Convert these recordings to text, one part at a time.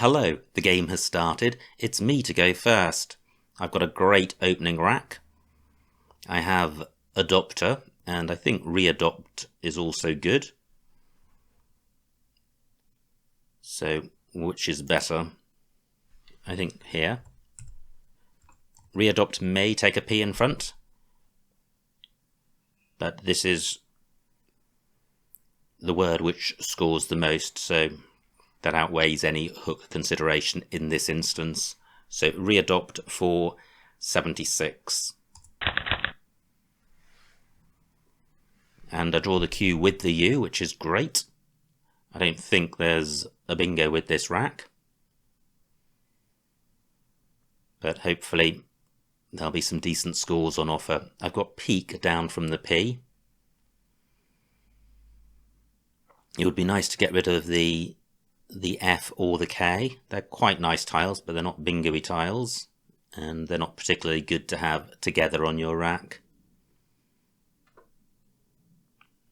Hello, the game has started. It's me to go first. I've got a great opening rack. I have Adopter, and I think Readopt is also good. So, which is better? I think here. Readopt may take a P in front, but this is the word which scores the most, so that outweighs any hook consideration in this instance. So Readopt for 76. And I draw the Q with the U, which is great. I don't think there's a bingo with this rack, but hopefully there'll be some decent scores on offer. I've got Peak down from the P. It would be nice to get rid of the F or the K. They're quite nice tiles, but they're not bingo-y tiles, and they're not particularly good to have together on your rack.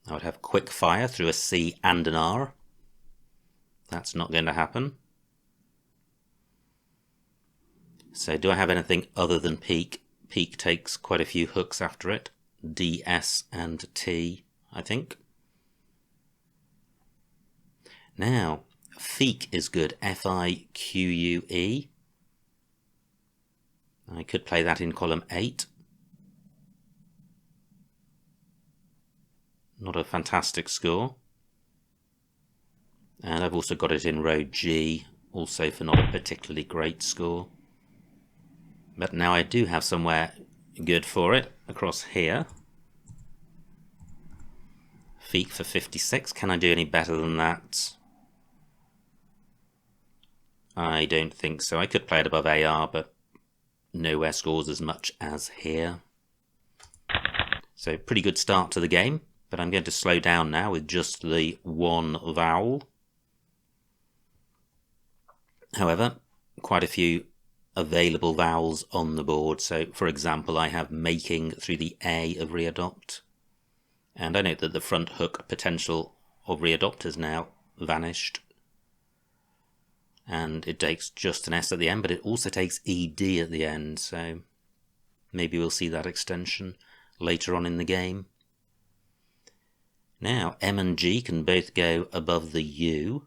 I would have Quick Fire through a C and an R. That's not going to happen. So do I have anything other than Peak? Peak takes quite a few hooks after it. D, S and T, I think. Now, Feek is good, F-I-Q-U-E. I could play that in column 8. Not a fantastic score. And I've also got it in row G, also for not a particularly great score. But now I do have somewhere good for it, across here. Feek for 56, can I do any better than that? I don't think so. I could play it above AR, but nowhere scores as much as here. So pretty good start to the game, but I'm going to slow down now with just the one vowel. However, quite a few available vowels on the board. So for example, I have making through the A of Readopt. And I note that the front hook potential of Readopt has now vanished. And it takes just an S at the end, but it also takes ED at the end, so maybe we'll see that extension later on in the game. Now, M and G can both go above the U.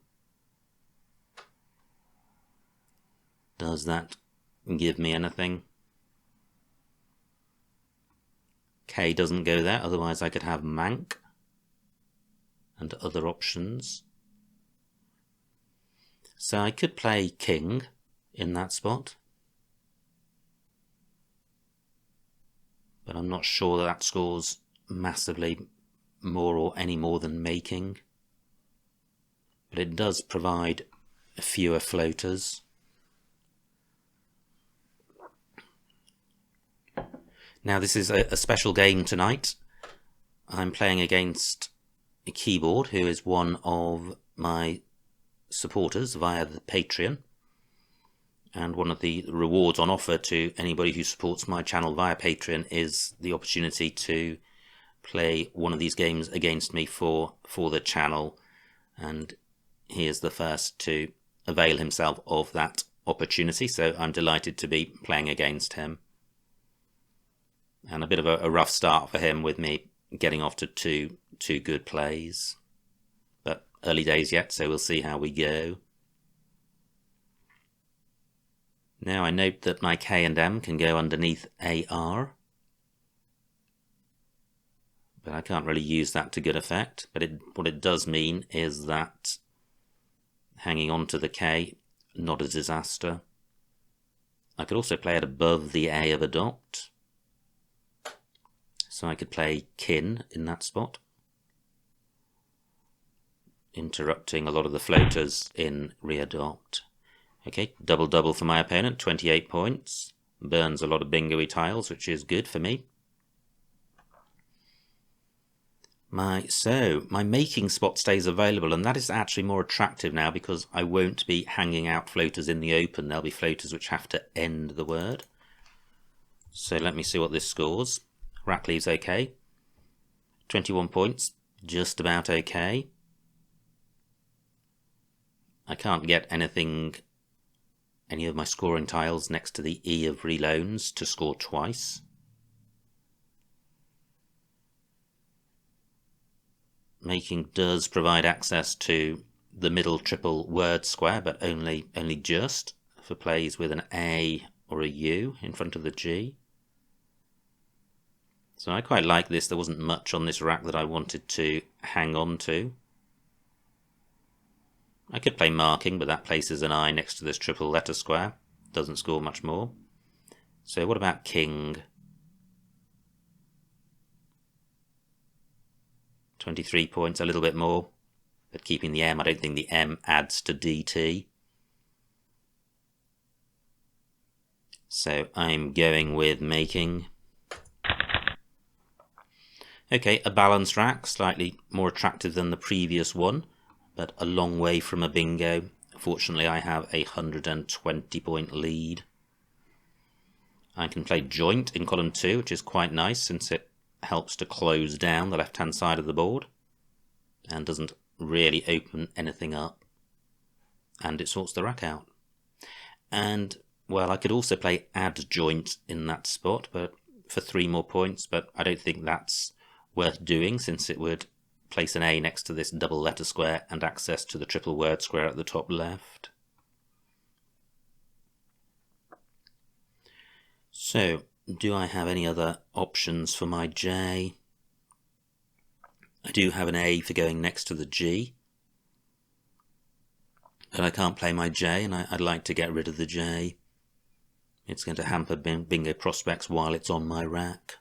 Does that give me anything? K doesn't go there, otherwise I could have Mank and other options. So I could play King in that spot, but I'm not sure that scores massively more or any more than making. But it does provide fewer floaters. Now this is a special game tonight. I'm playing against a Keyboard, who is one of my supporters via the Patreon, and one of the rewards on offer to anybody who supports my channel via Patreon is the opportunity to play one of these games against me for the channel, and he is the first to avail himself of that opportunity, so I'm delighted to be playing against him. And a bit of a rough start for him with me getting off to two good plays. Early days yet, so we'll see how we go. Now I note that my K and M can go underneath AR, but I can't really use that to good effect. But what it does mean is that hanging on to the K, not a disaster. I could also play it above the A of Adopt, so I could play Kin in that spot, interrupting a lot of the floaters in Readopt. Okay, double for my opponent, 28 points. Burns a lot of bingo-y tiles, which is good for me. My making spot stays available, and that is actually more attractive now because I won't be hanging out floaters in the open. There'll be floaters which have to end the word. So let me see what this scores. Rack leaves okay. 21 points, just about okay. I can't get anything any of my scoring tiles next to the E of reloans to score twice. Making does provide access to the middle triple word square, but only just for plays with an A or a U in front of the G. So I quite like this. There wasn't much on this rack that I wanted to hang on to. I could play marking, but that places an I next to this triple letter square. Doesn't score much more. So what about king? 23 points, a little bit more. But keeping the M, I don't think the M adds to DT. So I'm going with making. Okay, a balanced rack, slightly more attractive than the previous one, but a long way from a bingo. Fortunately, I have a 120-point lead. I can play joint in column 2, which is quite nice since it helps to close down the left-hand side of the board and doesn't really open anything up, and it sorts the rack out. And, well, I could also play add joint in that spot, but for 3 more points, but I don't think that's worth doing since it would place an A next to this double letter square and access to the triple word square at the top left. So, do I have any other options for my J? I do have an A for going next to the G, but I can't play my J, and I'd like to get rid of the J. It's going to hamper bingo prospects while it's on my rack.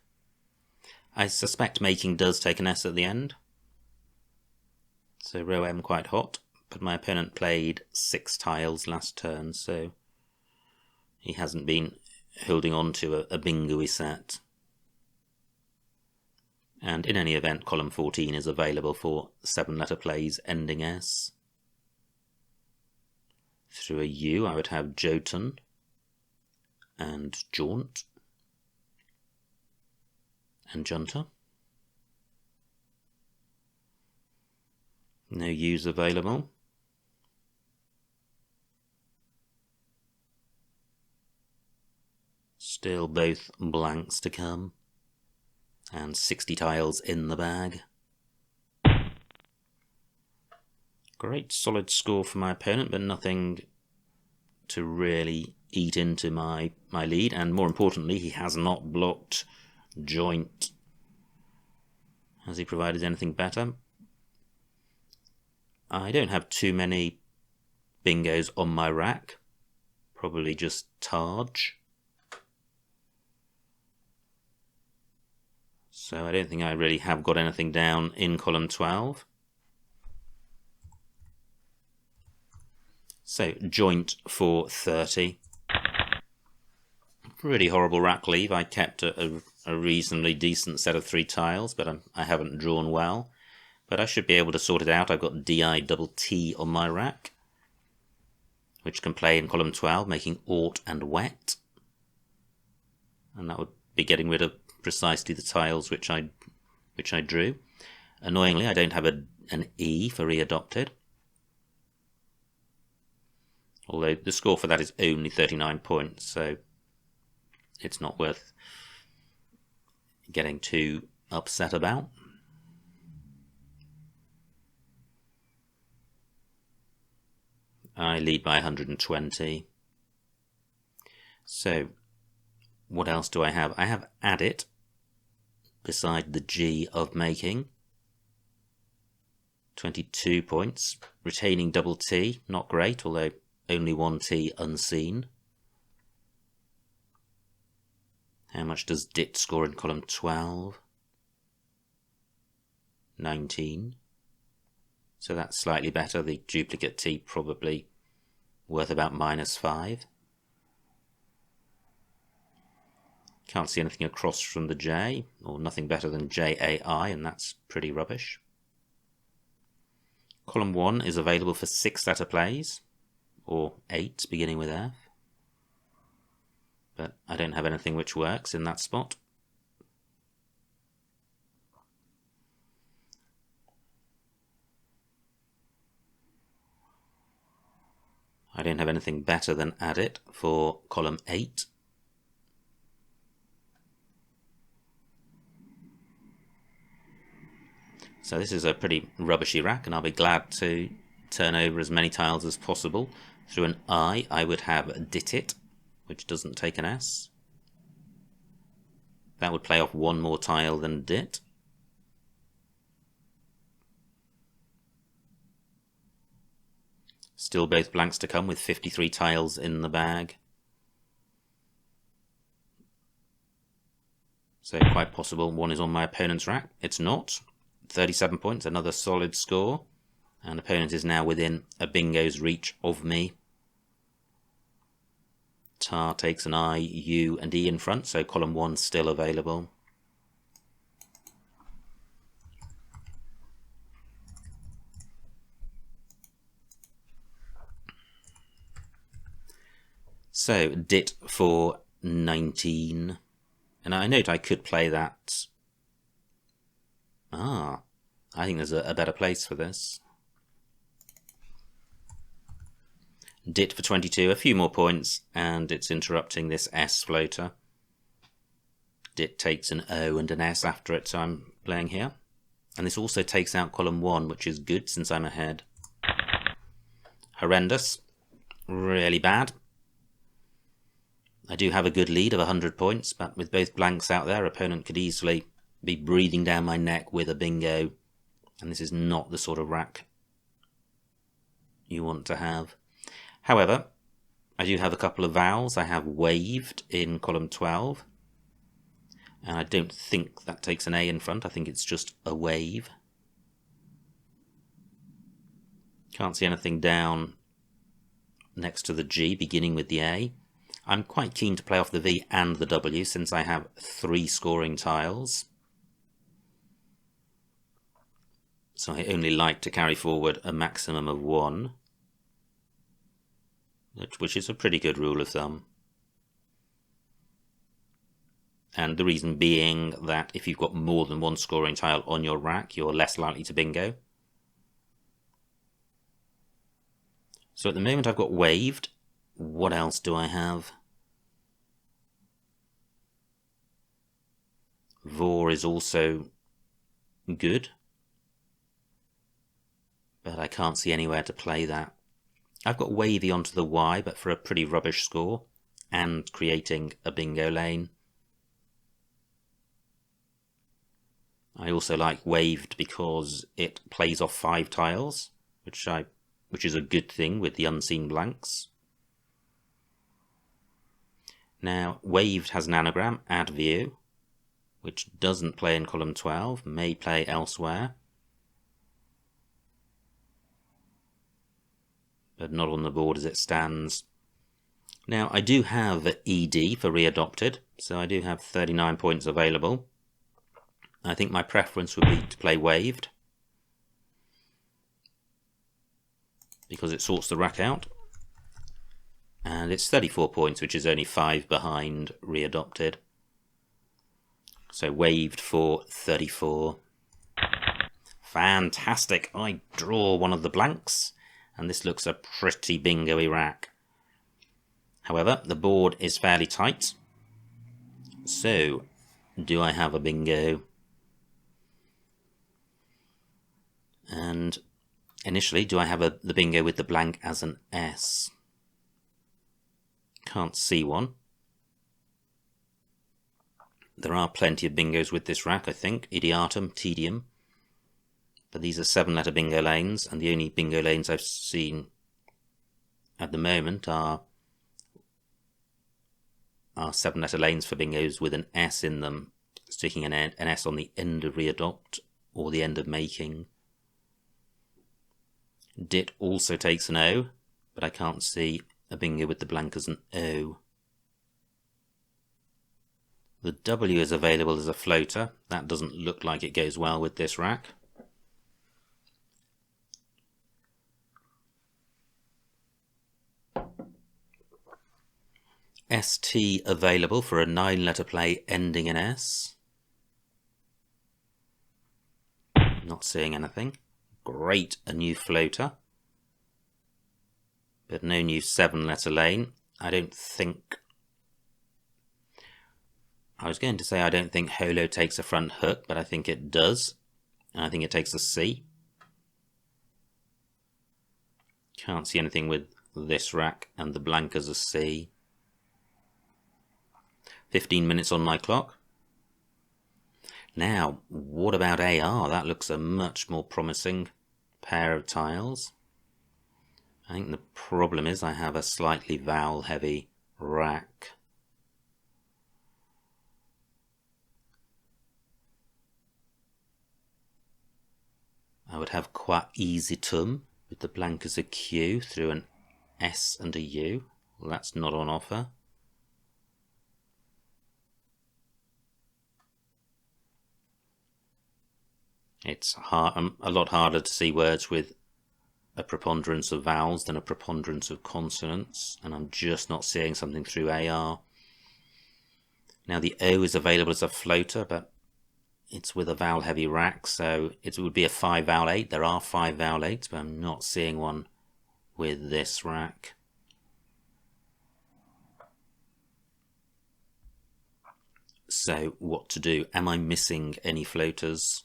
I suspect making does take an S at the end. So row M quite hot, but my opponent played 6 tiles last turn, so he hasn't been holding on to a bingo-y set. And in any event, column 14 is available for 7-letter plays ending S. Through a U, I would have Jotun and Jaunt and Junta. No U's available. Still both blanks to come. And 60 tiles in the bag. Great solid score for my opponent, but nothing to really eat into my lead. And more importantly, he has not blocked joint. Has he provided anything better? I don't have too many bingos on my rack. Probably just Taj. So I don't think I really have got anything down in column 12. So joint for 30. Pretty horrible rack leave. I kept a reasonably decent set of 3 tiles, but I haven't drawn well. But I should be able to sort it out. I've got DIT on my rack, which can play in column 12, making Ort and Wet. And that would be getting rid of precisely the tiles which I drew. Annoyingly, I don't have an E for readopted. Although the score for that is only 39 points, so it's not worth getting too upset about. I lead by 120. So, what else do I have? I have add it beside the G of making. 22 points. Retaining double T, not great, although only 1 T unseen. How much does DIT score in column 12? 19. So that's slightly better. The duplicate T probably worth about -5. Can't see anything across from the J, or nothing better than JAI, and that's pretty rubbish. Column 1 is available for 6-letter plays, or 8 beginning with F. But I don't have anything which works in that spot. I don't have anything better than add it for column 8. So this is a pretty rubbishy rack, and I'll be glad to turn over as many tiles as possible. Through an I would have dit it, which doesn't take an S. That would play off one more tile than dit. Still both blanks to come with 53 tiles in the bag. So quite possible one is on my opponent's rack. It's not. 37 points, another solid score. And opponent is now within a bingo's reach of me. Tar takes an I, U and E in front, so column 1 still available. So, dit for 19. And I note I could play that. I think there's a better place for this. Dit for 22, a few more points, and it's interrupting this S floater. Dit takes an O and an S after it, so I'm playing here. And this also takes out column 1, which is good since I'm ahead. Horrendous. Really bad. I do have a good lead of 100 points, but with both blanks out there, opponent could easily be breathing down my neck with a bingo. And this is not the sort of rack you want to have. However, I do have a couple of vowels. I have waved in column 12. And I don't think that takes an A in front. I think it's just a wave. Can't see anything down next to the G, beginning with the A. I'm quite keen to play off the V and the W since I have 3 scoring tiles. So I only like to carry forward a maximum of 1, which is a pretty good rule of thumb. And the reason being that if you've got more than 1 scoring tile on your rack, you're less likely to bingo. So at the moment I've got waved. What else do I have? Vor is also good, but I can't see anywhere to play that. I've got wavy onto the Y, but for a pretty rubbish score, and creating a bingo lane. I also like waved because it plays off 5 tiles, which is a good thing with the unseen blanks. Now, waved has an anagram, add view, which doesn't play in column 12, may play elsewhere, but not on the board as it stands. Now, I do have ED for readopted, so I do have 39 points available. I think my preference would be to play waved, because it sorts the rack out. And it's 34 points, which is only 5 behind readopted. So waved for 34. Fantastic. I draw one of the blanks, and this looks a pretty bingo-y rack. However, the board is fairly tight. So, do I have a bingo? And initially, do I have the bingo with the blank as an S? Can't see one. There are plenty of bingos with this rack, I think. Ideatum, tedium. But these are 7-letter bingo lanes, and the only bingo lanes I've seen at the moment are 7-letter lanes for bingos with an S in them, sticking an S on the end of readopt or the end of making. Dit also takes an O, but I can't see a bingo with the blank as an O. The W is available as a floater. That doesn't look like it goes well with this rack. ST available for a 9-letter play ending in S. Not seeing anything. Great, a new floater. but no new 7-letter lane. I don't think... I was going to say I don't think holo takes a front hook, but I think it does. And I think it takes a C. Can't see anything with this rack, and the blank as a C. 15 minutes on my clock. Now, what about AR? That looks a much more promising pair of tiles. I think the problem is I have a slightly vowel-heavy rack. I would have qua easy tum with the blank as a Q through an S and a U. Well, that's not on offer. It's a lot harder to see words with a preponderance of vowels than a preponderance of consonants, and I'm just not seeing something through AR. Now the O is available as a floater, but it's with a vowel heavy rack, so it would be a 5 vowel 8. There are 5 vowel 8s, but I'm not seeing one with this rack. So what to do? Am I missing any floaters?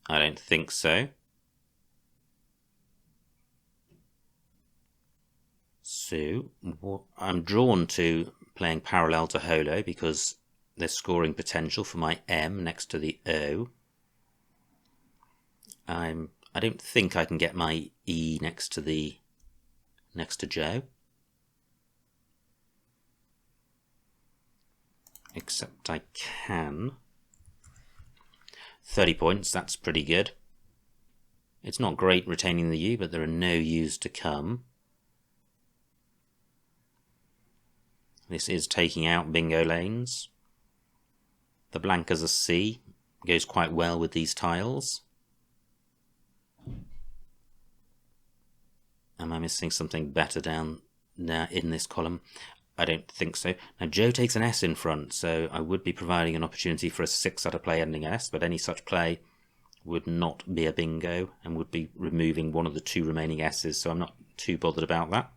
I don't think so. So I'm drawn to playing parallel to holo because there's scoring potential for my M next to the O. I don't think I can get my E next to Joe. Except I can. 30 points, that's pretty good. It's not great retaining the U, but there are no U's to come. This is taking out bingo lanes. The blank as a C goes quite well with these tiles. Am I missing something better down there in this column? I don't think so. Now Joe takes an S in front, so I would be providing an opportunity for a 6-letter play ending S, but any such play would not be a bingo and would be removing one of the 2 remaining S's, so I'm not too bothered about that.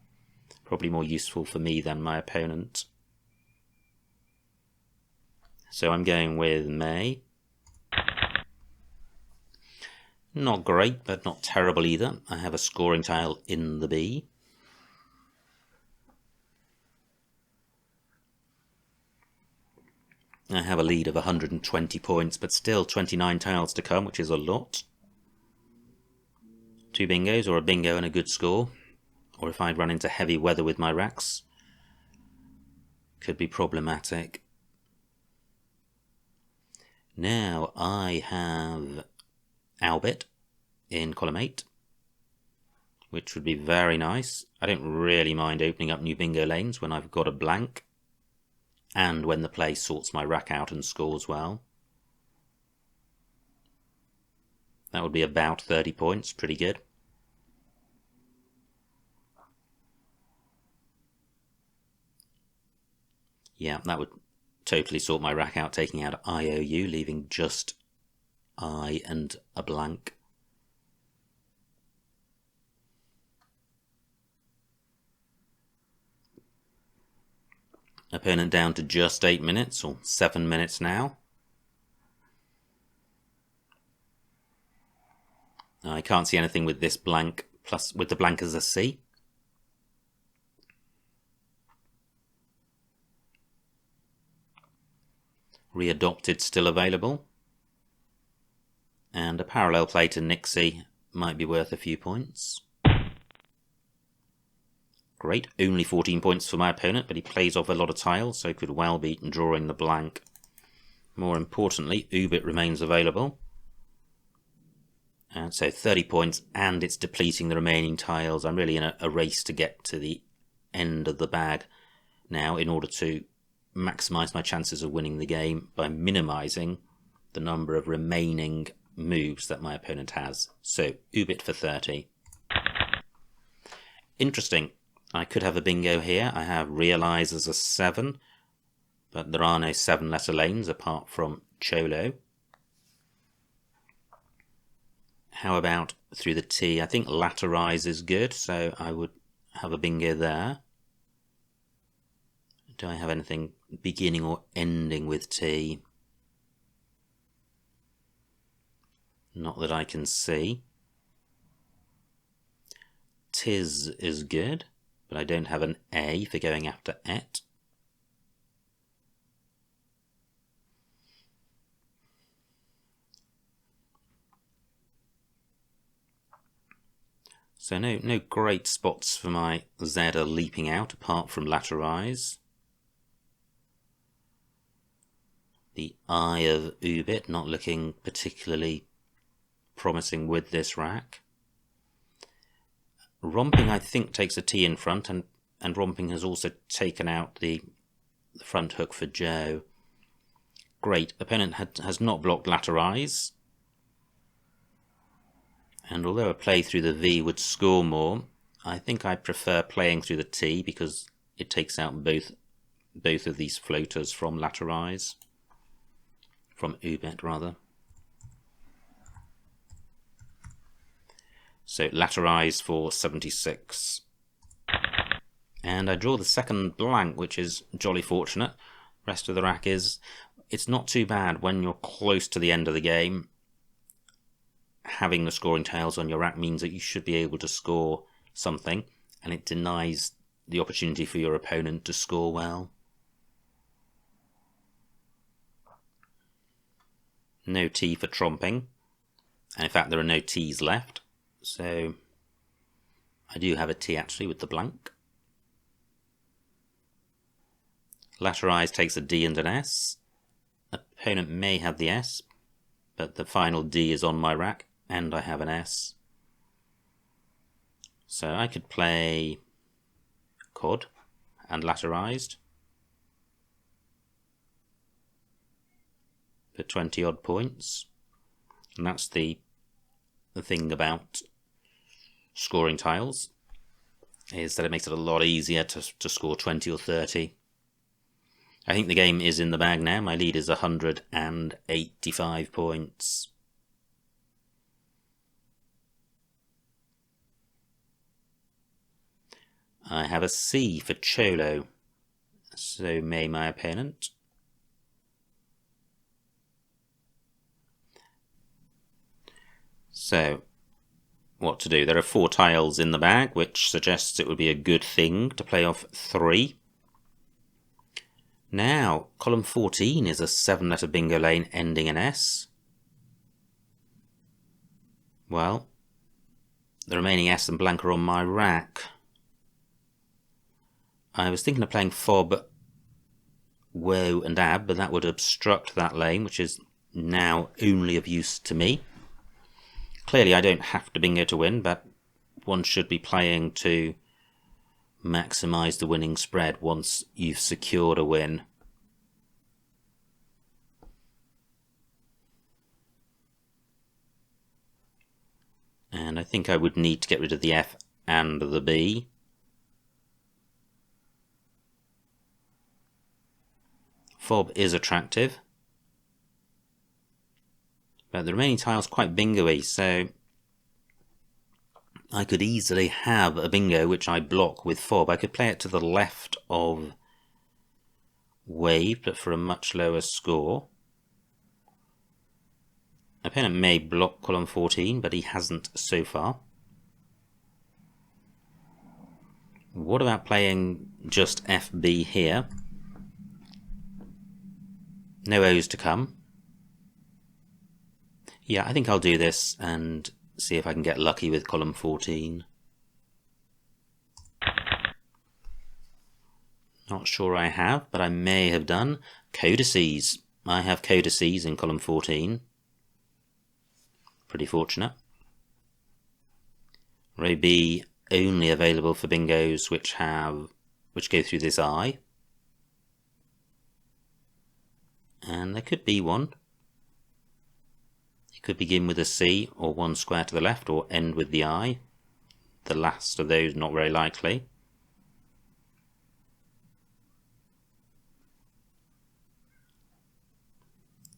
Probably more useful for me than my opponent. So I'm going with May. Not great, but not terrible either. I have a scoring tile in the B. I have a lead of 120 points, but still 29 tiles to come, which is a lot. 2 bingos, or a bingo and a good score. Or if I'd run into heavy weather with my racks, could be problematic. Now I have Albert in column 8, which would be very nice. I don't really mind opening up new bingo lanes when I've got a blank, and when the play sorts my rack out and scores well. That would be about 30 points, pretty good. Yeah, that would totally sort my rack out, taking out IOU, leaving just I and a blank. Opponent down to just 8 minutes, or 7 minutes now. I can't see anything with this blank, plus with the blank as a C. Readopted still available. And a parallel play to Nixie might be worth a few points. Great, only 14 points for my opponent, but he plays off a lot of tiles, so could well be drawing the blank. More importantly, Ubit remains available. And so 30 points, and it's depleting the remaining tiles. I'm really in a race to get to the end of the bag now in order to maximise my chances of winning the game by minimising the number of remaining moves that my opponent has. So, Ubit for 30. Interesting. I could have a bingo here. I have Realise as a 7, but there are no 7-letter lanes apart from Cholo. How about through the T? I think laterize is good, so I would have a bingo there. Do I have anything beginning or ending with T? Not that I can see. Tis is good, but I don't have an A for going after et. So no great spots for my Z leaping out apart from laterize. The eye of Ubit not looking particularly promising with this rack. Romping, I think, takes a T in front, and Romping has also taken out the front hook for Joe. Great. Opponent has not blocked laterize. And although a play through the V would score more, I think I prefer playing through the T because it takes out both of these floaters from laterize. From Ubet, rather. So laterize for 76. And I draw the second blank, which is jolly fortunate. Rest of the rack it's not too bad when you're close to the end of the game. Having the scoring tiles on your rack means that you should be able to score something, and it denies the opportunity for your opponent to score well. No T for tromping, and in fact there are no T's left, so I do have a T actually with the blank. Laterize takes a D and an S. Opponent may have the S, but the final D is on my rack, and I have an S. So I could play Cod and laterized for 20 odd points. And that's the thing about scoring tiles, is that it makes it a lot easier to score 20 or 30. I think the game is in the bag now. My lead is 185 points. I have a C for Cholo. So may my opponent. So, what to do? There are 4 tiles in the bag, which suggests it would be a good thing to play off 3. Now, column 14 is a 7-letter bingo lane ending in S. Well, the remaining S and blank are on my rack. I was thinking of playing fob, woe and ab, but that would obstruct that lane, which is now only of use to me. Clearly I don't have to bingo to win, but one should be playing to maximise the winning spread once you've secured a win. And I think I would need to get rid of the F and the B. Fob is attractive, but the remaining tile's quite bingo-y, so I could easily have a bingo which I block with fob. I could play it to the left of wave, but for a much lower score. Opponent may block column 14, but he hasn't so far. What about playing just FB here? No O's to come. Yeah, I think I'll do this and see if I can get lucky with column 14. Not sure I have, but I may have done. Codices. I have codices in column 14. Pretty fortunate. Row B only available for bingos which go through this eye. And there could be one. You could begin with a C or one square to the left, or end with the I. The last of those not very likely.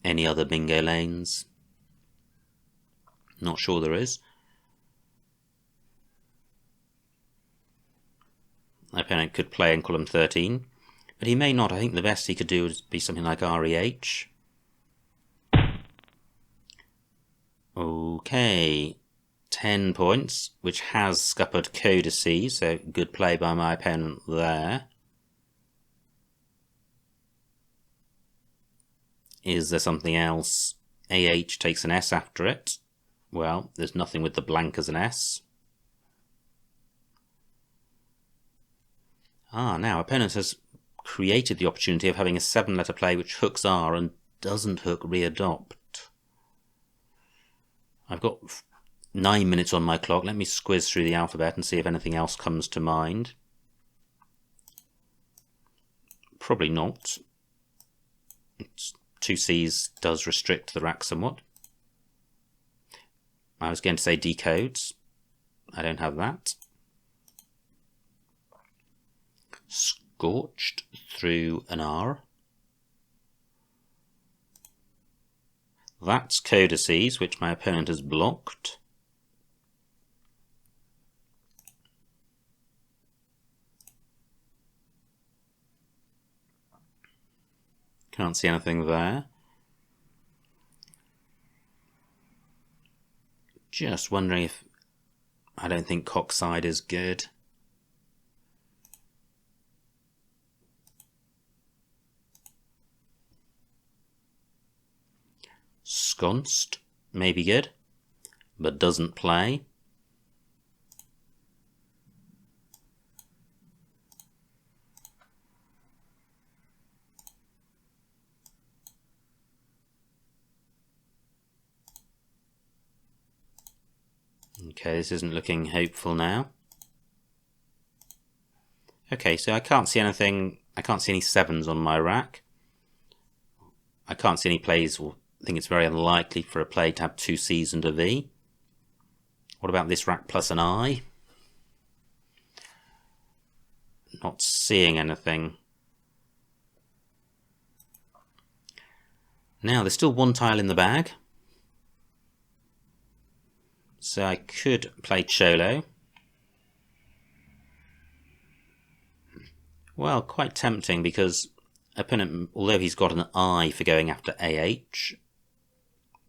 Any other bingo lanes? Not sure there is. My opponent could play in column 13, but he may not. I think the best he could do would be something like REH. Okay, 10 points, which has scuppered Codices, so good play by my opponent there. Is there something else? AH takes an S after it. Well, there's nothing with the blank as an S. Now opponent has created the opportunity of having a 7-letter play which hooks R and doesn't hook readopt. I've got 9 minutes on my clock. Let me squiz through the alphabet and see if anything else comes to mind. Probably not. 2 C's does restrict the rack somewhat. I was going to say decodes. I don't have that. Scorched through an R. That's Codices, which my opponent has blocked. Can't see anything there. Just wondering if... I don't think Cockside is good. Sconced may be good, but doesn't play. Okay, this isn't looking hopeful now. Okay, so I can't see anything. I can't see any 7s on my rack. I can't see any plays. I think it's very unlikely for a play to have 2 C's and a V. What about this rack plus an I? Not seeing anything. Now, there's still 1 tile in the bag. So I could play Cholo. Well, quite tempting because opponent, although he's got an I for going after AH,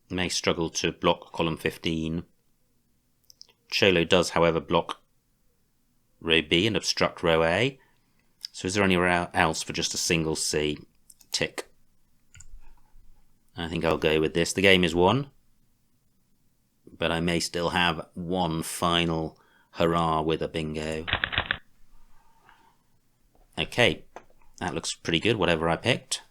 may struggle to block column 15. Cholo does, however, block row B and obstruct row A. So is there anywhere else for just a single C? Tick. I think I'll go with this. The game is won, but I may still have one final hurrah with a bingo. Okay, that looks pretty good, whatever I picked.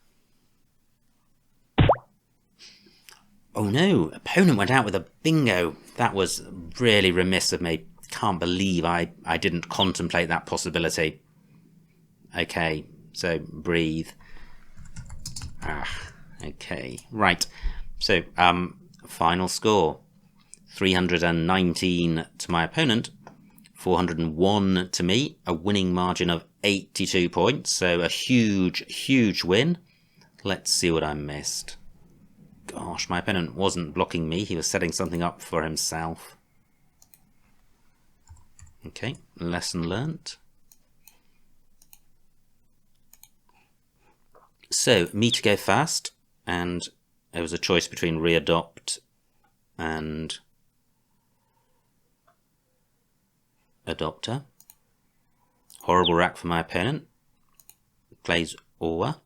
Oh no, opponent went out with a bingo. That was really remiss of me. Can't believe I didn't contemplate that possibility. Okay, so breathe. Okay, right. So, final score. 319 to my opponent, 401 to me, a winning margin of 82 points, so a huge win. Let's see what I missed. Gosh, my opponent wasn't blocking me, he was setting something up for himself. Okay, lesson learnt. So, me to go fast, and there was a choice between readopt and adopter. Horrible rack for my opponent. Plays Awa.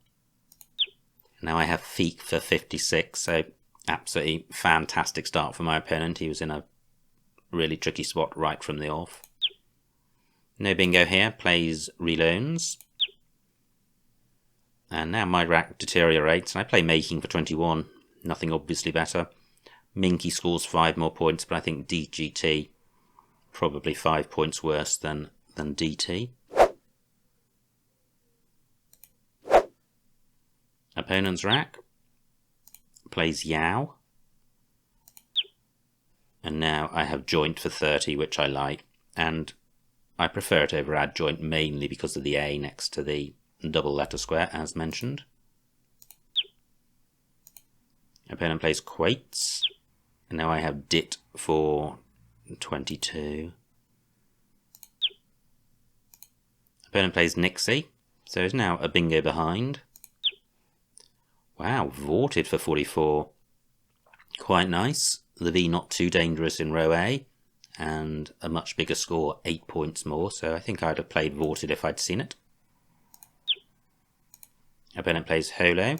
Now I have Feek for 56, so absolutely fantastic start for my opponent. He was in a really tricky spot right from the off. No bingo here, plays Reloans. And now my rack deteriorates, and I play Making for 21. Nothing obviously better. Minky scores 5 more points, but I think DGT probably 5 points worse than DT. Opponent's rack plays Yao. And now I have joint for 30, which I like. And I prefer it over add joint mainly because of the A next to the double letter square, as mentioned. Opponent plays Quates. And now I have Dit for 22. Opponent plays Nixie, so is now a bingo behind. Wow, vaulted for 44. Quite nice. The V not too dangerous in row A, and a much bigger score, 8 points more, so I think I'd have played vaulted if I'd seen it. Opponent plays Holo.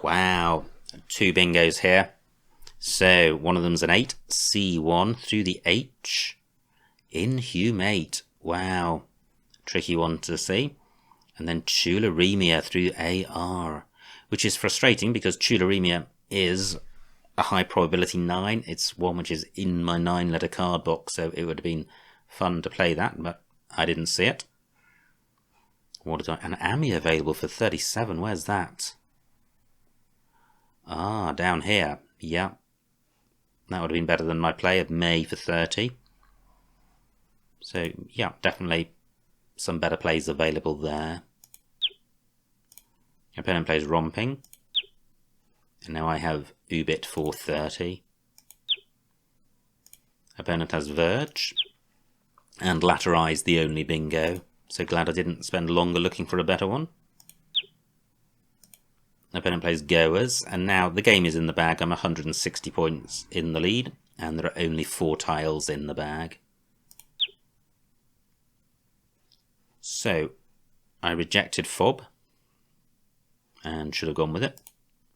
Wow, 2 bingos here. So one of them's an 8, C1 through the H, Inhumate. Wow, tricky one to see. And then Tularemia through AR, which is frustrating because Tularemia is a high probability 9. It's one which is in my 9-letter card box, so it would have been fun to play that, but I didn't see it. What is an Ami available for 37? Where's that? Ah, down here. Yeah. That would have been better than my play of May for 30. So, yeah, definitely some better plays available there. Opponent plays Romping. And now I have Ubit for 30. Opponent has Verge. And Laterize, the only bingo. So glad I didn't spend longer looking for a better one. Opponent plays Goers, and now the game is in the bag. I'm 160 points in the lead, and there are only 4 tiles in the bag. So, I rejected Fob, and should have gone with it.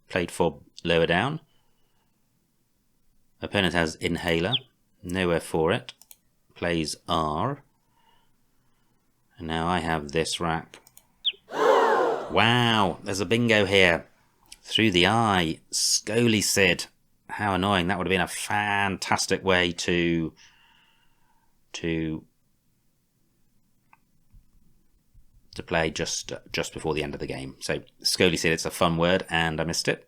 Played Fob lower down. Opponent has Inhaler, nowhere for it. Plays R. And now I have this rack. Wow, there's a bingo here. Through the eye, Scully Sid. How annoying. That would have been a fantastic way to play just before the end of the game. So Scully Sid, it's a fun word, and I missed it.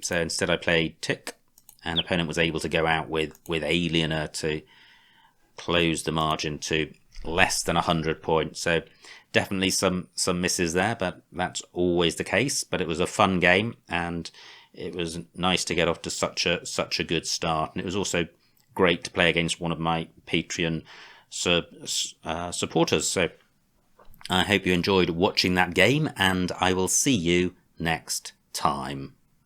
So instead I played Tick, and opponent was able to go out with Aliener to close the margin to less than 100 points. So definitely some misses there, but that's always the case. But it was a fun game, and it was nice to get off to such a good start. And it was also great to play against one of my Patreon supporters. So I hope you enjoyed watching that game, and I will see you next time.